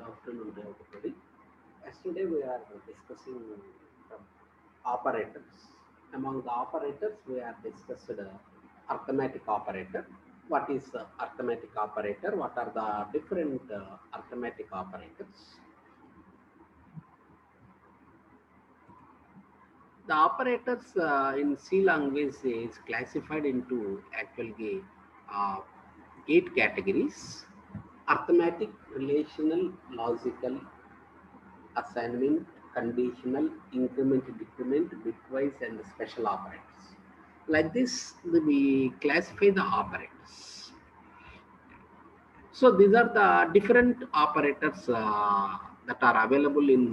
Good afternoon to everybody. Yesterday we are discussing from operators. Among the operators, we have discussed arithmetic operator. What is arithmetic operator? What are the different arithmetic operators? The operators in C language is classified into actually uh, 8 categories: arithmetic, relational, logical, assignment, conditional, increment, decrement, bitwise, and special operators. Like this, we classify the operators. So these are the different operators that are available in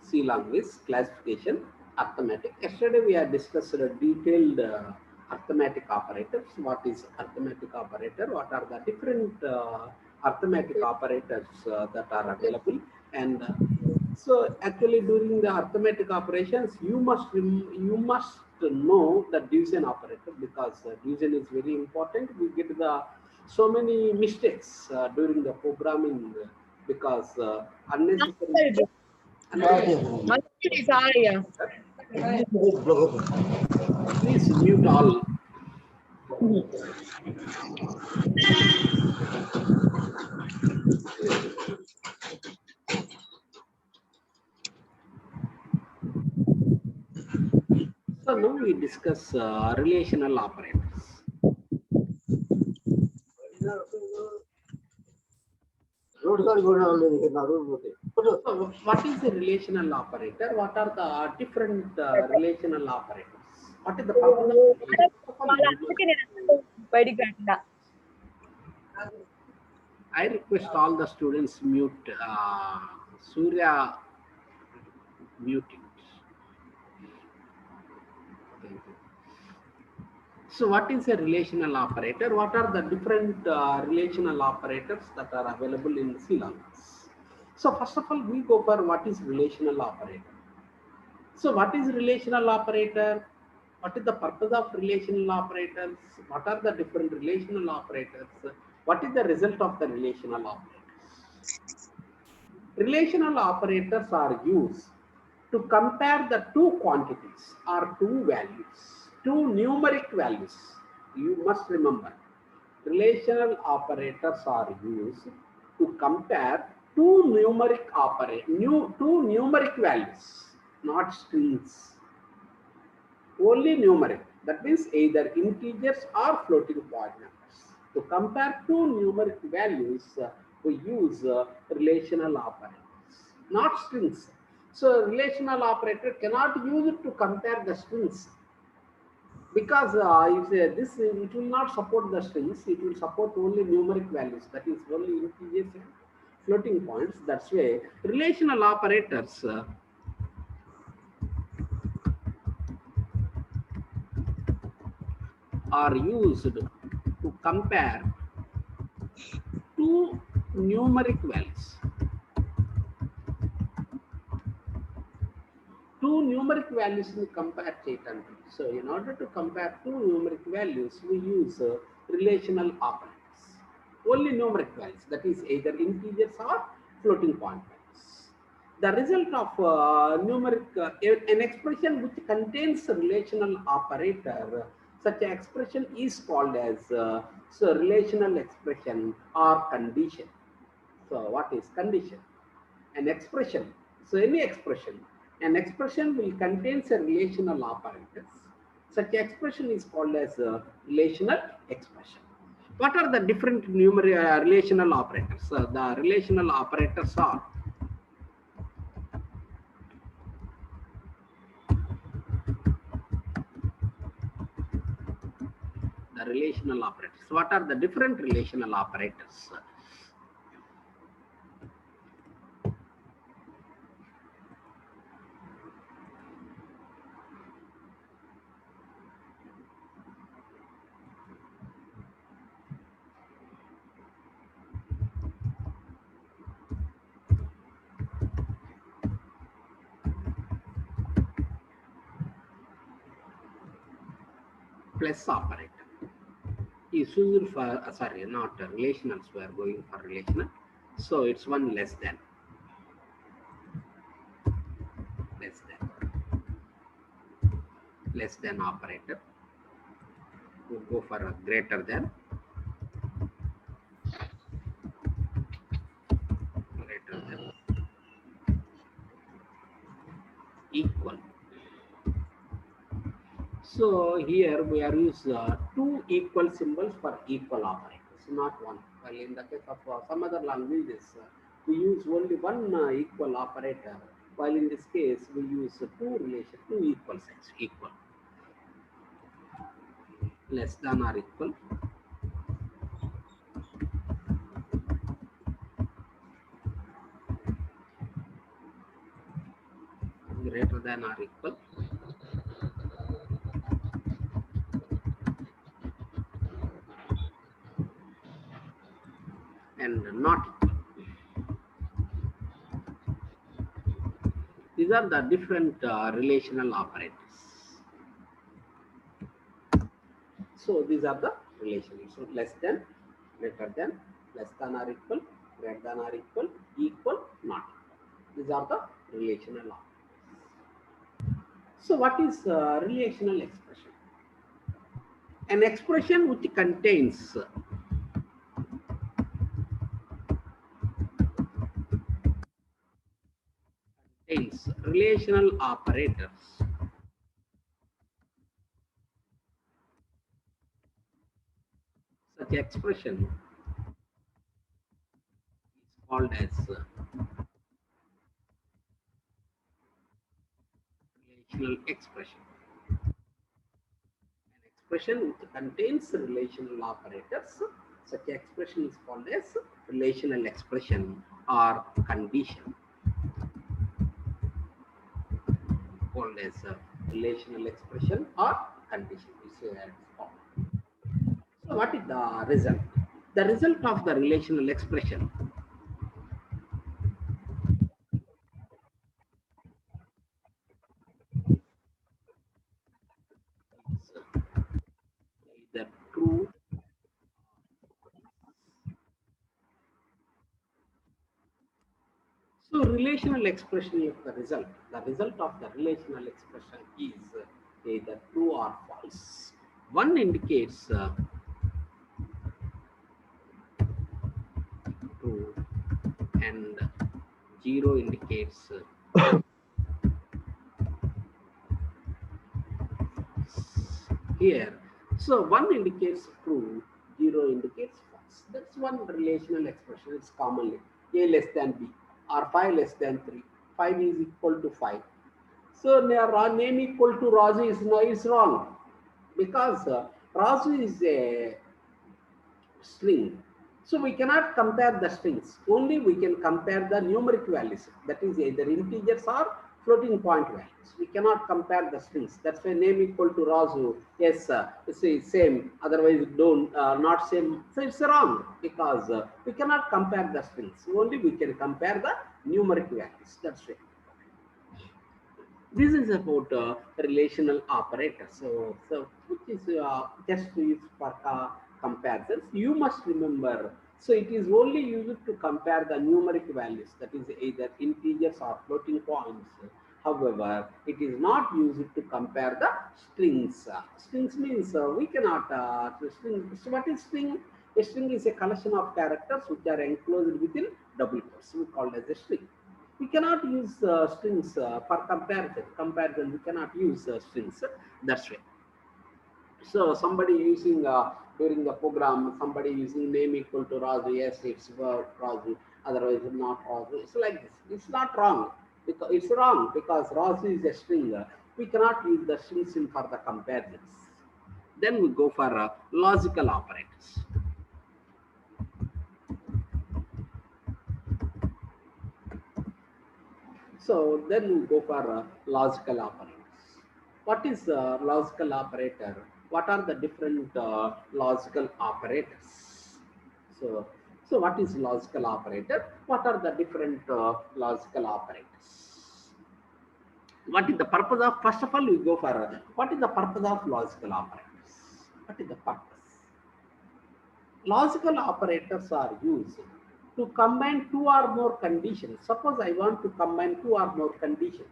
C language classification arithmetic. Yesterday we have discussed a detailed arithmetic operators. What is arithmetic operator? What are the different arithmetic operators that are available? And so actually during the arithmetic operations, you must know the division operator because division is very important. We get the so many mistakes during the programming because unnecessary. Multitude is area. Please mute all. So now we discuss relational operators. So what is a relational operator? What are the different relational operators? What is the purpose of relation? I request all the students mute Surya muting. Thank you. So what is a relational operator? What are the different relational operators that are available in C language? So first of all, we go for what is relational operator. So what is relational operator? What is the purpose of relational operators? What are the different relational operators? What is the result of the relational operators? Relational operators are used to compare the two quantities or two values, two numeric values. You must remember, relational operators are used to compare two numeric values, not strings. Only numeric. That means either integers or floating point numbers. To compare two numeric values, we use relational operators, not strings. So relational operator cannot use it to compare the strings because if this it will not support the strings. It will support only numeric values. That is only integers and floating points. That's why relational operators are used to compare two numeric values. Two numeric values in compare చేయటానికి. So in order to compare two numeric values, we use relational operators. Only numeric values, that is either integers or floating point values. The result of an expression which contains a relational operator, such an expression is called as so relational expression or condition. So what is condition? An expression. So any expression, an expression will contain a relational operators. Such expression is called as a relational expression. What are the different relational operators? The relational operators are the relational operators. What are the different relational operators? Plus operator is used for sorry, not relationals. We are going for relational. So it's one less than operator. We'll go for a greater than equal. So here we are use two equal symbols for equal operators, not one. While in the case of some other languages, we use only one equal operator. While in this case, we use two equal signs, equal, less than or equal, greater than or equal, and not equal. These are the different relational operators. So these are the relations. So less than, greater than, less than or equal, greater than or equal, not equal. These are the relational operators. So what is relational expression? An expression which contains relational operators. Such expression is called as relational expression. An expression which contains relational operators. Such expression is called as relational expression or condition. Called as relational expression or condition. So what is the result? The result of the relational expression is either true. So relational expression is the result. The result of the relational expression is either true or false. One indicates true and 0 indicates here. So one indicates true, 0 indicates false. That's one relational expression. It's commonly a less than b or 5 less than 3. 5 is equal to 5. So name equal to Raju is no, is wrong because Raju is a string. So we cannot compare the strings. Only we can compare the numeric values. That is either integers or floating point values. We cannot compare the strings. That's why name equal to Raju. Yes, it's the same. Otherwise, don't not same. So it's wrong because we cannot compare the strings. Only we can compare the numeric values. That's right. This is about relational operators. So which is just used for comparisons. You must remember. So it is only used to compare the numeric values, that is either integers or floating points. However, it is not used to compare the strings. Strings means we cannot. So what is string? A string is a collection of characters which are enclosed within double quotes. We call it as a string. We cannot use strings for comparison. We cannot use strings. That's way. So somebody using during the program, somebody using name equal to Raju. Yes, it's Raju. Otherwise, not Raju. It's like this. It's not wrong because it's wrong because Raju is a string. We cannot use the strings in for the comparisons. Then we go for logical operators. So then we go for logical operators. What is a logical operator? What are the different logical operators? So, so what is logical operator? What are the different logical operators? What is the purpose of? First of all, we go for what is the purpose of logical operators? What is the purpose? Logical operators are used to combine two or more conditions. Suppose I want to combine two or more conditions.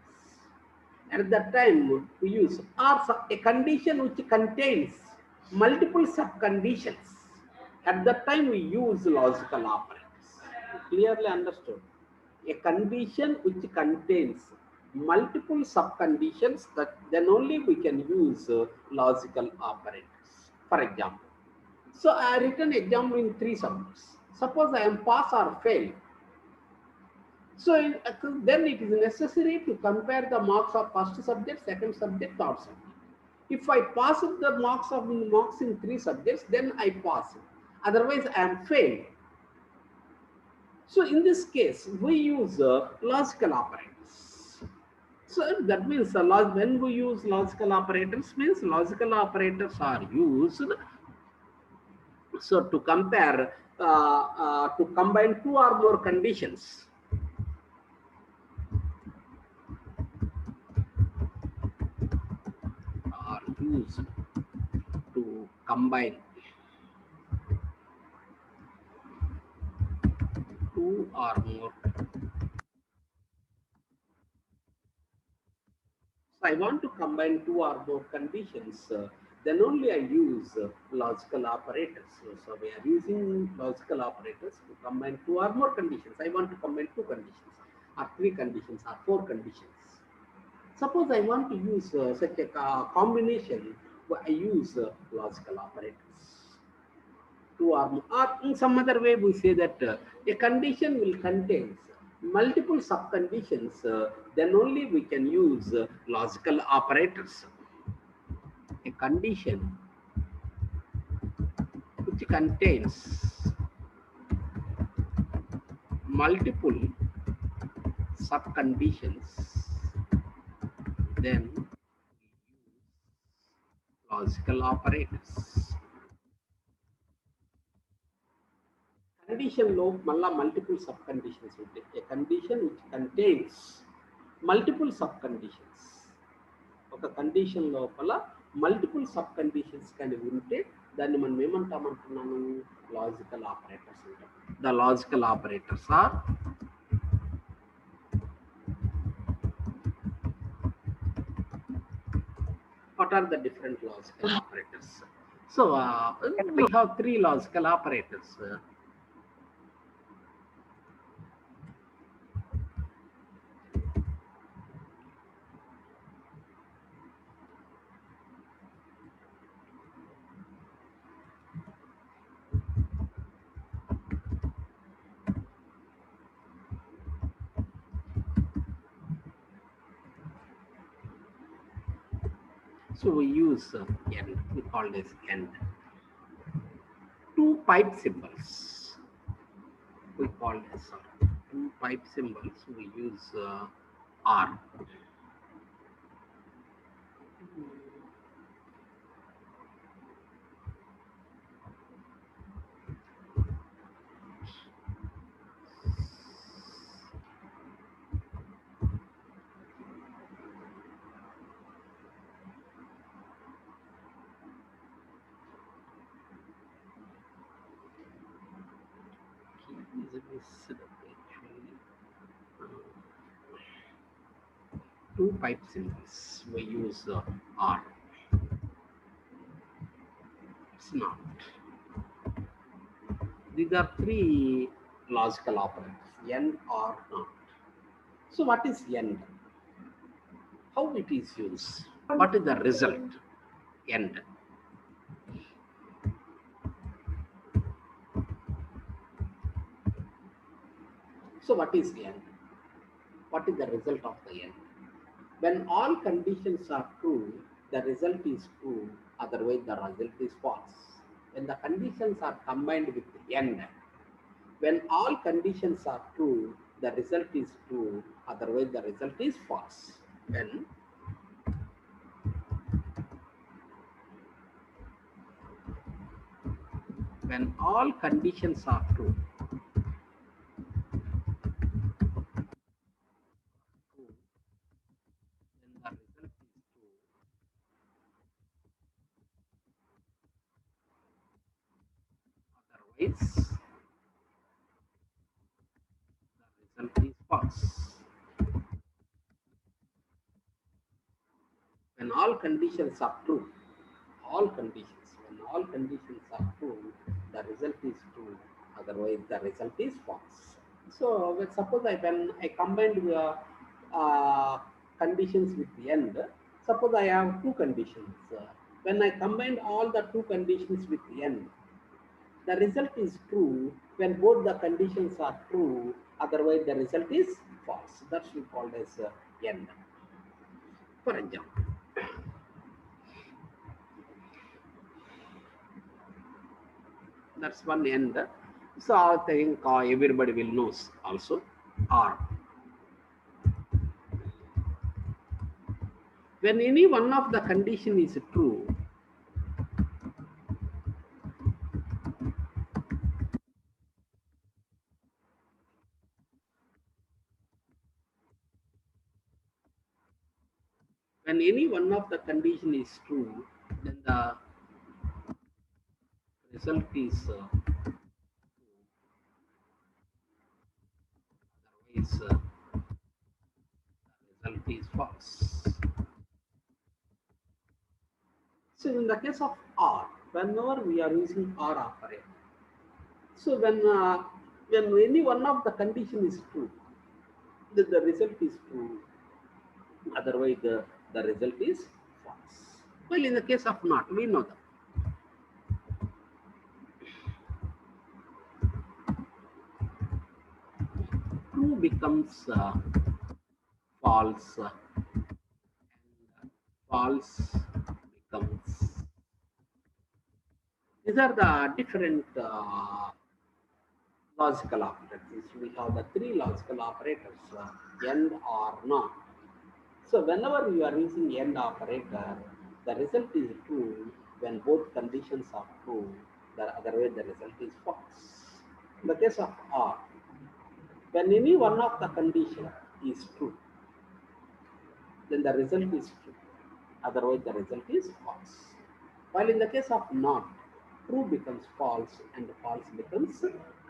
At that time, we use or a condition which contains multiple subconditions. At that time, we use logical operators. Clearly understood. A condition which contains multiple subconditions, that then only we can use logical operators. For example, so I written example in three subjects. Suppose I am pass or fail. So then it is necessary to compare the marks of first subject, second subject, third subject. If I pass the marks in three subjects, then I pass. Otherwise, I am failed. So in this case, we use logical operators. So that means when we use logical operators, means logical operators are used. So to compare, to combine two or more conditions. Are used to combine two or more. So I want to combine two or more conditions, then only I use logical operators. So we are using logical operators to combine two or more conditions. I want to combine two conditions, or three conditions, or four conditions. Suppose I want to use such a combination, I use logical operators. Two or more, or in some other way we say that a condition will contain multiple subconditions, then only we can use logical operators. A condition which contains multiple subconditions, then we use logical operators. Condition లో మళ్ళా multiple subconditions ఉంటాయి. A condition which contains multiple subconditions. ఒక condition లోపల multiple sub conditions కానీ ఉంటే దాన్ని మనం ఏమంటామంటున్నాను, లాజికల్ ఆపరేటర్స్ అంటాం. The logical operators are what are the different logical operators? So we have three logical operators. So we use end, we call this end. Two pipe symbols, we call this two pipe symbols, we use R. Two pipe symbols, we use R. It's not. These are three logical operators, N or not. So what is end? How it is used? What is the result? End. So what is the end? What is the result of the end? When all conditions are true, the result is true, otherwise the result is false. When the conditions are combined with the end, when all conditions are true, the result is true, otherwise the result is false. When all conditions are true, then the result is true, otherwise false. When all conditions are true, when all conditions are true, the result is true. Otherwise, the result is false. So, suppose when I combined the uh, conditions with the end, suppose I have two conditions. When I combine all the two conditions with the end, the result is true when both the conditions are true. Otherwise, the result is false. That's called as end. For example, that's one end. So I think everybody will knows also. Or when any one of the condition is true, when any one of the condition is true, then the result is otherwise the result is false. So in the case of R, whenever we are using R operator, so when any one of the condition is true, then the result is true. Otherwise, the result is false. Well, in the case of not, we know that. True becomes false, and false becomes. These are the different logical operators. We have the three logical operators, and or not. So whenever you are using AND operator, the result is true when both conditions are true. Otherwise, the result is false. In the case of OR, when any one of the condition is true, then the result is true. Otherwise, the result is false. While in the case of NOT, true becomes false and false becomes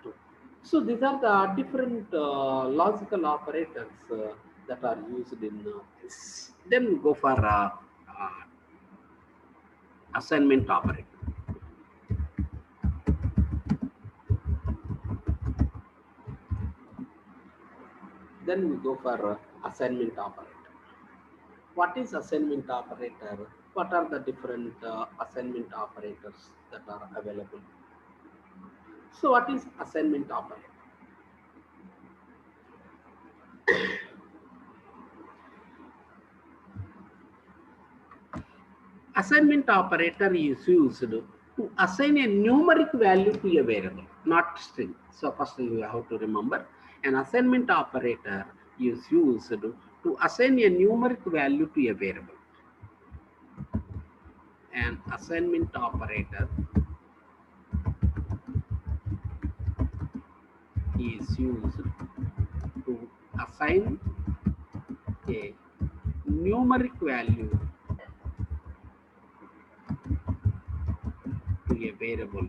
true. So these are the different logical operators that are used in this. Then we go for assignment operator. Then we go for assignment operator. What is assignment operator? What are the different assignment operators that are available? So what is assignment operator? Assignment operator is used to assign a numeric value to a variable, not string. So first you have to remember, an assignment operator is used to assign a numeric value to a variable. An assignment operator is used to assign a numeric value to a variable.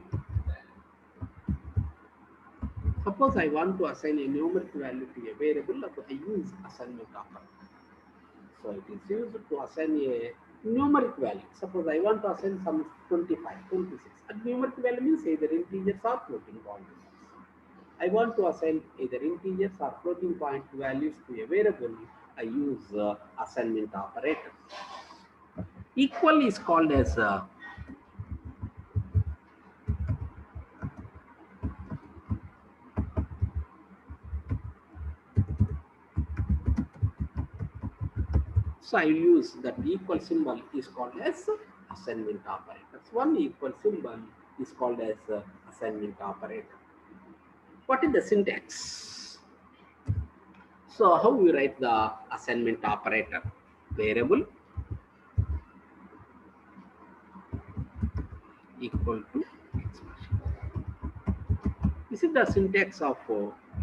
Suppose I want to assign a numeric value to a variable, I use assignment operator. So it is used to assign a numeric value. Suppose I want to assign some 25, 26. A numeric value means either integers or floating points. I want to assign either integers or floating point values to a variable. I use assignment operator. Equal is called as so I use that equal symbol is called as assignment operator. One equal symbol is called as assignment operator. What is the syntax? So how we write the assignment operator? Variable equal to expression. This is the syntax of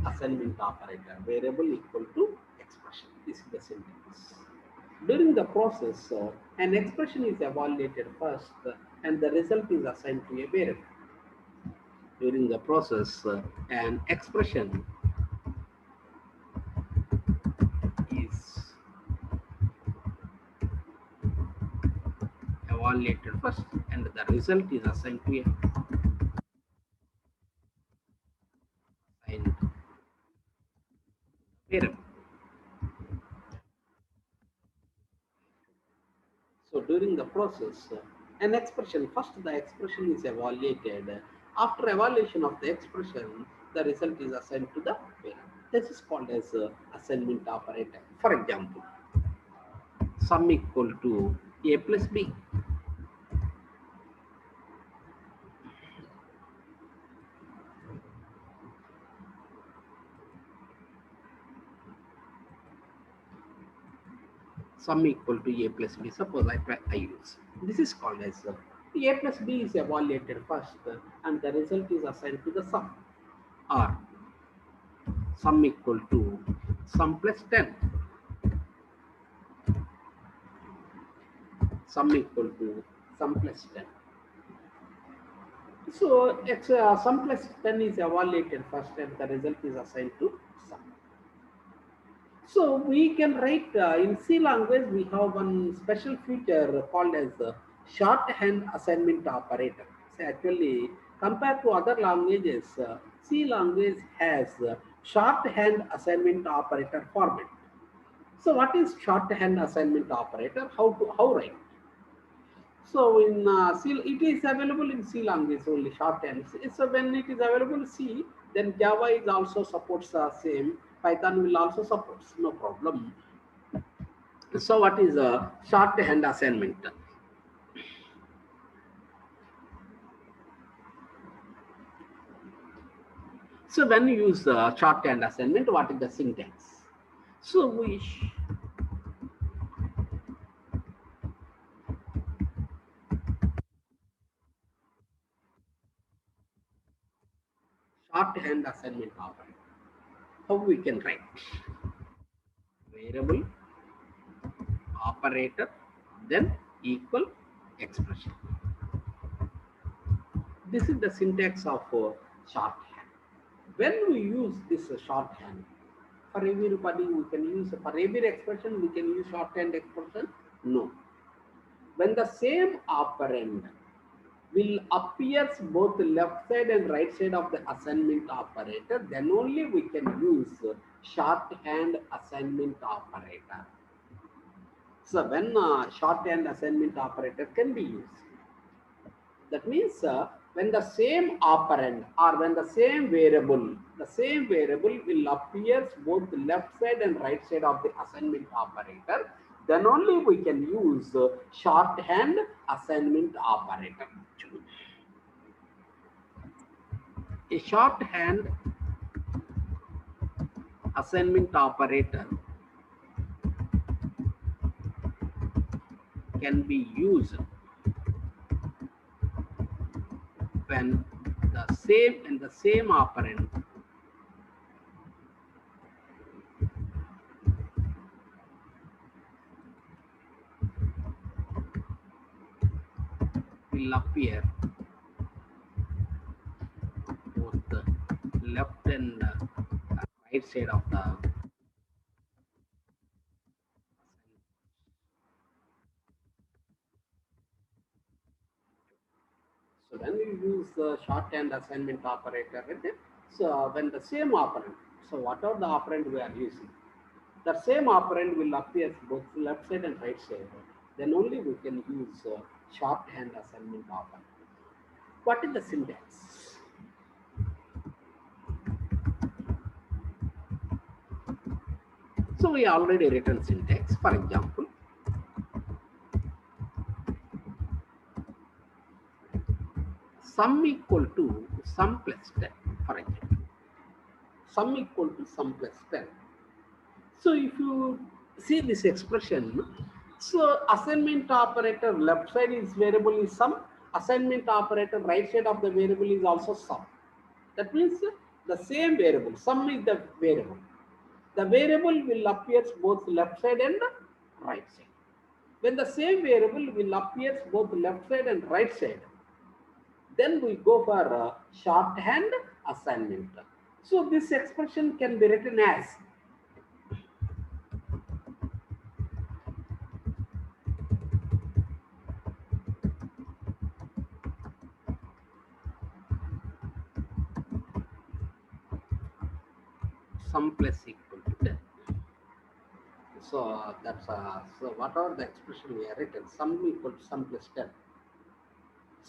assignment operator. Variable equal to expression. This is the syntax. During the process, an expression is evaluated first and the result is assigned to a variable. During the process, an expression evaluated first and the result is assigned to a assigned variable. So during the process, an expression, first the expression is evaluated. After evaluation of the expression, the result is assigned to the variable. This is called as assignment operator. For example, sum equal to a plus b. Sum equal to a plus b. Suppose I use. This is called as a plus b is evaluated first and the result is assigned to the sum. Or sum equal to sum plus 10. Sum equal to sum plus 10. So it's sum plus 10 is evaluated first and the result is assigned to sum. So we can write in C language, we have one special feature called as shorthand assignment operator. So actually, compared to other languages, C language has shorthand assignment operator format. So what is shorthand assignment operator? How write? So in C, it is available in C language only shorthand. So when it is available in C, then Java is also supports same. Python will also support, no problem. So what is a shorthand assignment? So when you use shorthand assignment, what is the syntax? So we shorthand assignment operator. How we can write? Variable operator, then equal expression. This is the syntax of shorthand. When we use this shorthand, for everybody we can use, for every expression we can use shorthand expression? No. When the same operand will appears both left side and right side of the assignment operator, then only we can use shorthand assignment operator. So when shorthand assignment operator can be used, that means when the same operand or when the same variable will appears both left side and right side of the assignment operator, then only we can use shorthand assignment operator. A shorthand assignment operator can be used when the same operand will appear both the left and right side of the so when we use the shorthand assignment operator with it, so when the same operand, so whatever the operand we are using, the same operand will appear both left side and right side. Then only we can use shorthand assignment operator. What is the syntax? So we already written syntax. For example, sum equal to sum plus 10. For example, sum equal to sum plus 10. So if you see this expression, so assignment operator left side is variable is sum, assignment operator right side of the variable is also sum. That means the same variable, sum is the variable. The variable will appear both left side and right side. When the same variable will appear both left side and right side, then we go for shorthand assignment. So this expression can be written as sum plus equal to 10. So that's so whatever the expression we have written, sum equal to sum plus 10.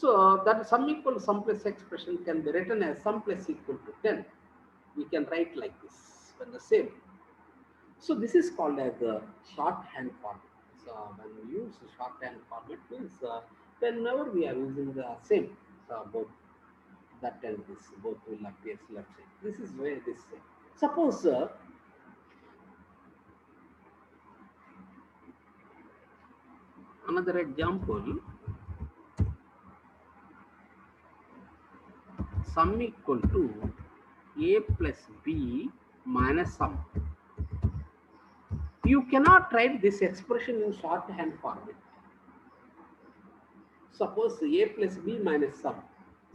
So that sum equal to sum plus expression can be written as sum plus equal to 10. We can write like this when the same. So this is called as the shorthand format. So when we use the shorthand format means whenever we are using the same, so both that and this both will appear left side. This is where this suppose another example, sum equal to a plus b minus sum. You cannot write this expression in shorthand format. Suppose a plus b minus sum.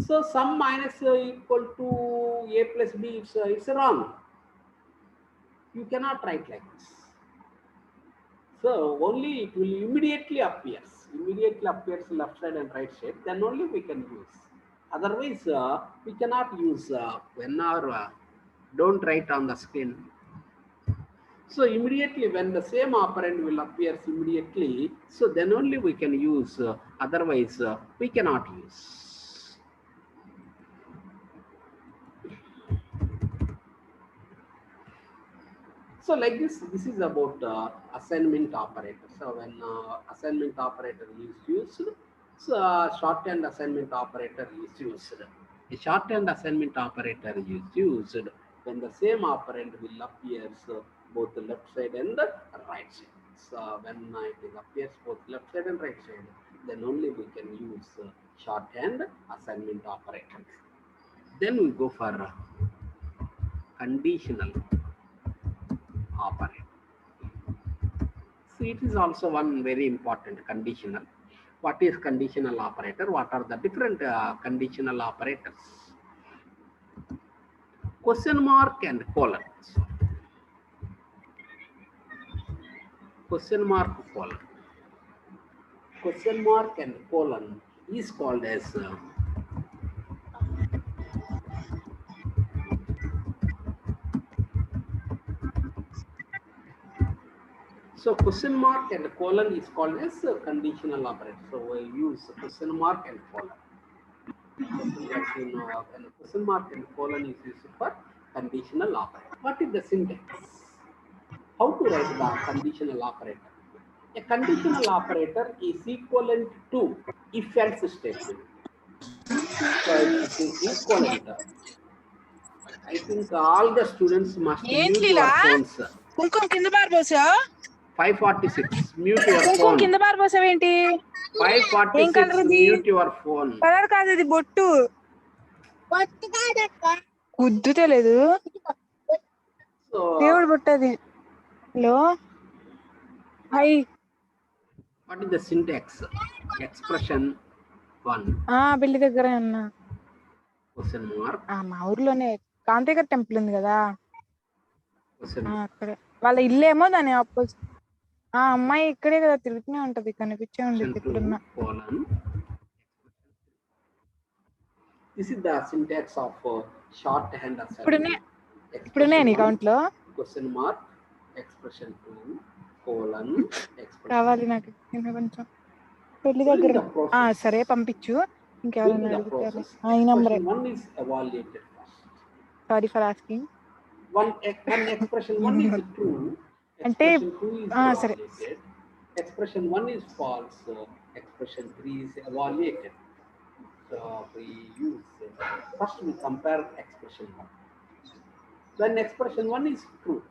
So sum minus equal to a plus b, it's wrong. You cannot write like this. So only it will immediately appears left side and right side. Then only we can use. Otherwise, we cannot use whenever don't write on the screen. So immediately when the same operand will appear immediately, so then only we can use. Otherwise, we cannot use. So like this is about assignment operator. So when assignment operator is used, so shorthand assignment operator is used. A shorthand assignment operator is used when the same operand will appear both the left side and the right side. So when it appears both left side and right side, then only we can use shorthand assignment operator. Then we go for conditional operator. So it is also one very important conditional. What is conditional operator? What are the different conditional operators? Question mark and colon. Question mark, colon. Question mark and colon is called as so question mark and colon is called as conditional operator. So we use question mark and colon. And question mark and colon is used for conditional operator. What is the syntax? How to write the conditional operator? A conditional operator is equivalent to if-else statement. So it is equivalent. I think all the students must mute your phones. 546. Mute your phone. 546. Mute your phone. Colour కాదు ఇది బొట్టు గుద్దు తెలియదు దేవుడు బొట్టది hello hi What is the syntax? Expression 1. బిల్లి దగ్గరే ఉన్నా Question mark. మా ఊర్లోనే కాంతేగర్ టెంపుల్ ఉంది కదా Question అక్కడే వాళ్ళ ఇల్లేమో దాని ఆపోజిట్ అమ్మాయి ఇక్కడే కదా తిరుగుతూనే ఉంటది కనిపించే ఉండేది ఇప్పుడున్న colon. This is the syntax of shorthand assignment. ఇప్పుడునే నీ అకౌంట్ లో Question mark, expression 2, colon, expression. కావాలి నాకు కొంచెం పెళ్లి దగ్గర సరే పంపించు ఇంకెవరైనా అడుగుతారు ఈ నంబరే sorry for asking one expression 1 is true, అంటే సరే expression 1 is false, expression 3 is evaluated. So we use first we compare expression 1. When expression 1 is true,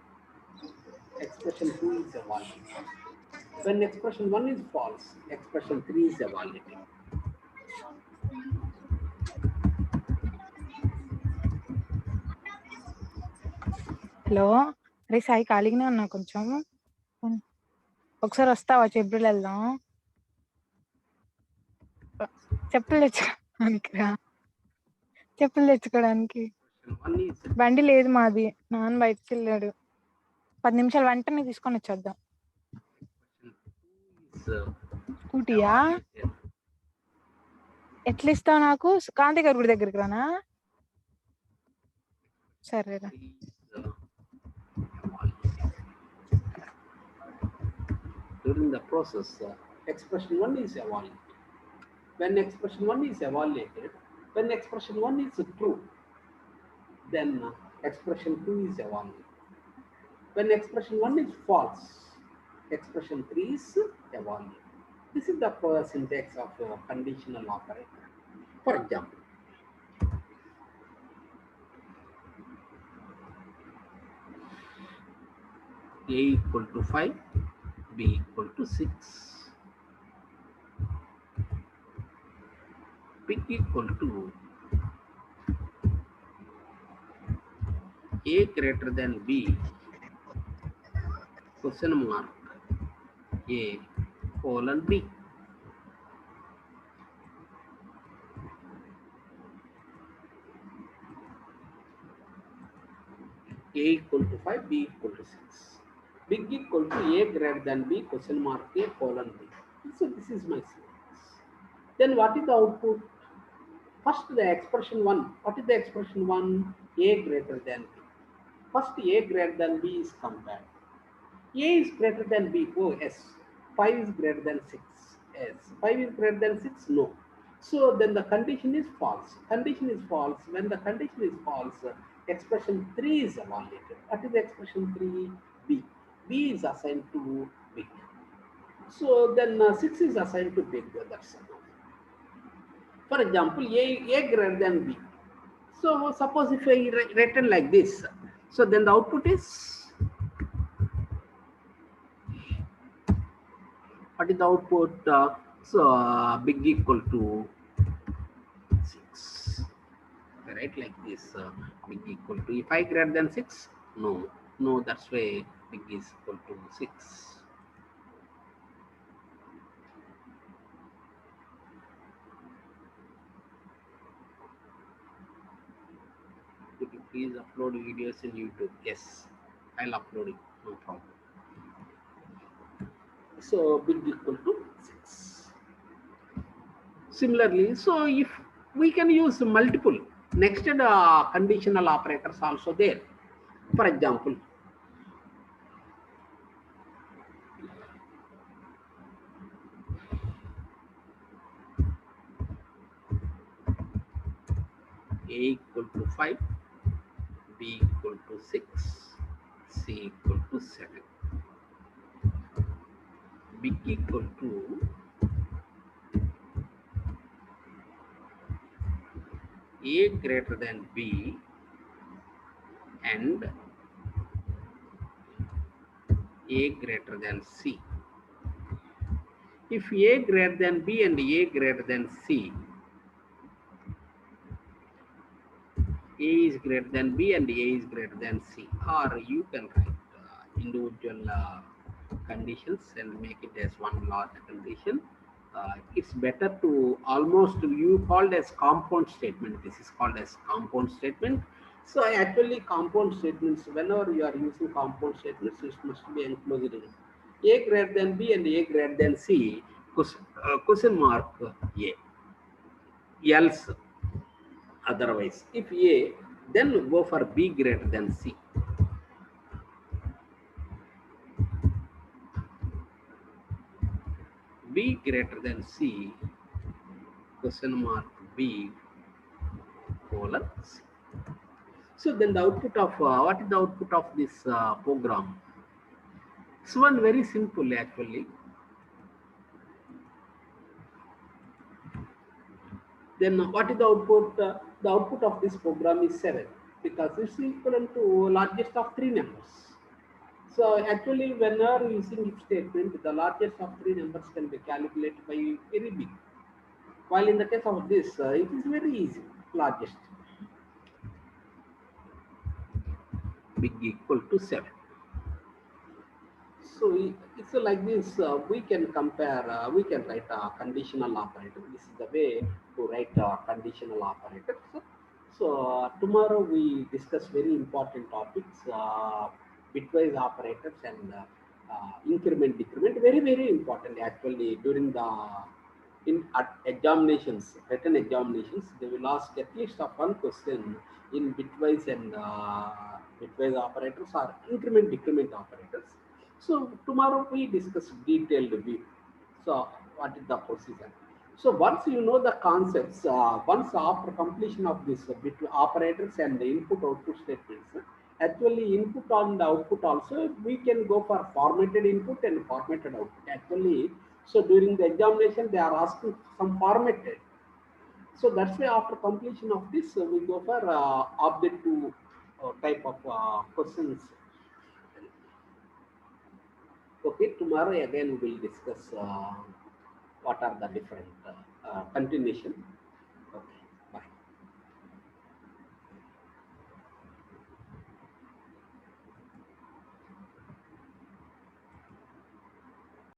expression 2 is evaluated. When expression 1 is false, expression 3 is evaluated. Hello అరే సాయి ఖాళీగానే ఉన్నా కొంచెం ఒకసారి వస్తావా చెప్పులు వెళ్దాం చెప్పులు తెచ్చుకోవడానికి బండి లేదు మాది నాన్న బయటకు వెళ్ళాడు 10 నిమిషాలు వెంటనే తీసుకొని వచ్చేద్దాం స్కూటీయా ఎట్లా ఇస్తావు నాకు కాంతి గారి గుడి దగ్గరికి రానా సరేరా during the process, expression 1 is evaluated. When expression 1 is evaluated, when expression 1 is true, then expression 2 is evaluated. When expression 1 is false, expression 3 is evaluated. This is the syntax of a conditional operator. For example, A equal to 5, B equal to 6, big equal to A greater than B, question mark, A colon B. A equal to 5, B equal to 6. Big equal to A greater than B, question mark, A colon B. So this is my syntax. Then what is the output? First the expression 1. What is the expression 1? A greater than B. First A greater than B is compared. A is greater than B. Oh, yes. 5 is greater than 6. Yes. 5 is greater than 6. No. So then the condition is false. Condition is false. When the condition is false, expression 3 is evaluated. What is the expression 3? B. B is assigned to big. So then 6 is assigned to big. That's enough. For example, A greater than B. So suppose if I written like this, so then the output is, what is the output? Big equal to 6. Right, like this. Big equal to, if I greater than 6, no, that's why big is equal to 6. Could you please upload videos in YouTube? Yes, I'll upload it, no problem. So big equal to 6. Similarly, so if we can use multiple nested conditional operators also there. For example, A equal to 5, B equal to 6, C equal to 7. Big equal to A greater than B and A greater than C. If A greater than B and A greater than C, A is greater than B and A is greater than C, or you can write individual conditions and make it as one large condition. It's better to almost, you called as compound statement. This is called as compound statement. So actually compound statements, whenever you are using compound statements, it must be enclosed in A greater than B and A greater than C, question mark A, else otherwise. If A, then go for B greater than C. B greater than C, question mark B colon C. So then the output of, what is the output of this program? This one very simple actually. Then what is the output? The output of this program is 7 because it's equivalent to largest of 3 numbers. So actually whenever using if statement, the largest of 3 numbers can be calculated by very big. While in the case of this, it is very easy, largest. Big equal to 7. So it's like this, we can compare, we can write a conditional operator. This is the way to write a conditional operator. So tomorrow we discuss very important topics, bitwise operators and increment, decrement. Very, very important actually during the examinations, written examinations, they will ask at least one question in bitwise and bitwise operators or increment, decrement operators. So tomorrow we discuss detailed view. So what is the procedure? So once you know the concepts, once after completion of this between operators and the input output statements, actually input and output also we can go for formatted input and formatted output. Actually, so during the examination they are asking some formatted. So that's why after completion of this, we go for object to type of questions. Okay, tomorrow again we will discuss what are the different continuation.